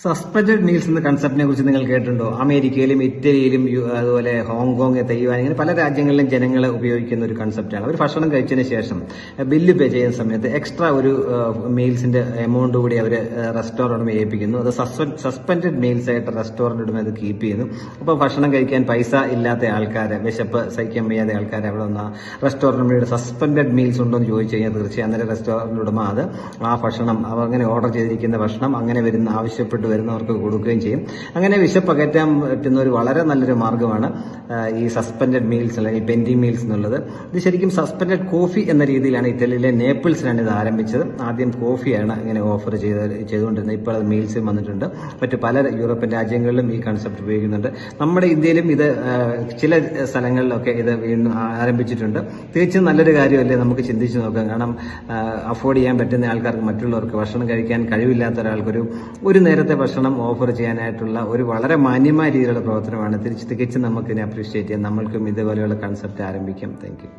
Suspended meals എന്ന കൺസെപ്റ്റിനെ കുറിച്ച് നിങ്ങൾ കേട്ടിട്ടുണ്ടോ? അമേരിക്കയിലും ഇറ്റലിയിലും അതുപോലെ ഹോങ്കോങ്, തൈവാൻ, ഇങ്ങനെ പല രാജ്യങ്ങളിലും ജനങ്ങൾ ഉപയോഗിക്കുന്ന ഒരു കൺസെപ്റ്റാണ്. അവർ ഭക്ഷണം കഴിച്ചതിന് ശേഷം ബില്ല് പേ ചെയ്യുന്ന സമയത്ത് എക്സ്ട്രാ ഒരു മീൽസിന്റെ എമൗണ്ട് കൂടി അവർ റെസ്റ്റോറൻറ്റ് ഏൽപ്പിക്കുന്നു. അത് സസ്പെൻഡഡ് മീൽസ് ആയിട്ട് റെസ്റ്റോറൻറ്റ് അത് കീപ്പ് ചെയ്യുന്നു. അപ്പോൾ ഭക്ഷണം കഴിക്കാൻ പൈസ ഇല്ലാത്ത ആൾക്കാരെ, വിശപ്പ് സഹിക്കാൻ വയ്യാത്ത ആൾക്കാരെ അവിടെ വന്ന റെസ്റ്റോറൻറ്റ് സസ്പെൻഡഡ് മീൽസ് ഉണ്ടോ എന്ന് ചോദിച്ചു കഴിഞ്ഞാൽ തീർച്ചയായും അന്നേരം റെസ്റ്റോറൻറ്റ് ഉടമ അത് ആ ഭക്ഷണം അവർ അങ്ങനെ ഓർഡർ ചെയ്തിരിക്കുന്ന ഭക്ഷണം അങ്ങനെ ആവശ്യപ്പെട്ട് വരുന്നവർക്ക് കൊടുക്കുകയും ചെയ്യും. അങ്ങനെ വിശപ്പ് അകറ്റാൻ പറ്റുന്ന ഒരു വളരെ നല്ലൊരു മാർഗ്ഗമാണ് ഈ സസ്പെൻഡഡ് മീൽസ് അല്ലെങ്കിൽ പെൻഡിങ് മീൽസ് എന്നുള്ളത്. ഇത് ശരിക്കും സസ്പെൻഡഡ് കോഫി എന്ന രീതിയിലാണ് ഇറ്റലിയിലെ നേപ്പിൾസിലാണ് ഇത് ആരംഭിച്ചത്. ആദ്യം കോഫിയാണ് ഇങ്ങനെ ഓഫർ ചെയ്തുകൊണ്ടിരുന്നത്. ഇപ്പോൾ അത് മീൽസും വന്നിട്ടുണ്ട്. മറ്റു പല യൂറോപ്യൻ രാജ്യങ്ങളിലും ഈ കൺസെപ്റ്റ് ഉപയോഗിക്കുന്നുണ്ട്. നമ്മുടെ ഇന്ത്യയിലും ഇത് ചില സ്ഥലങ്ങളിലൊക്കെ ഇത് വീണ്ടും ആരംഭിച്ചിട്ടുണ്ട്. തികച്ചും നല്ലൊരു കാര്യമല്ലേ, നമുക്ക് ചിന്തിച്ച് നോക്കാം. കാരണം അഫോർഡ് ചെയ്യാൻ പറ്റുന്ന ആൾക്കാർക്ക്, മറ്റുള്ളവർക്ക് ഭക്ഷണം കഴിക്കാൻ കഴിവില്ലാത്ത ഒരാൾക്കൊരു ഒരു നേരത്തെ ഭക്ഷണം ഓഫർ ചെയ്യാനായിട്ടുള്ള ഒരു വളരെ മാന്യമായ രീതിയിലുള്ള പ്രവർത്തനമാണ്. തികച്ചും നമുക്കിതിനെ അപ്രീഷിയേറ്റ് ചെയ്യാം. നമ്മൾക്കും ഇതുപോലെയുള്ള കൺസെപ്റ്റ് ആരംഭിക്കാം. Thank you.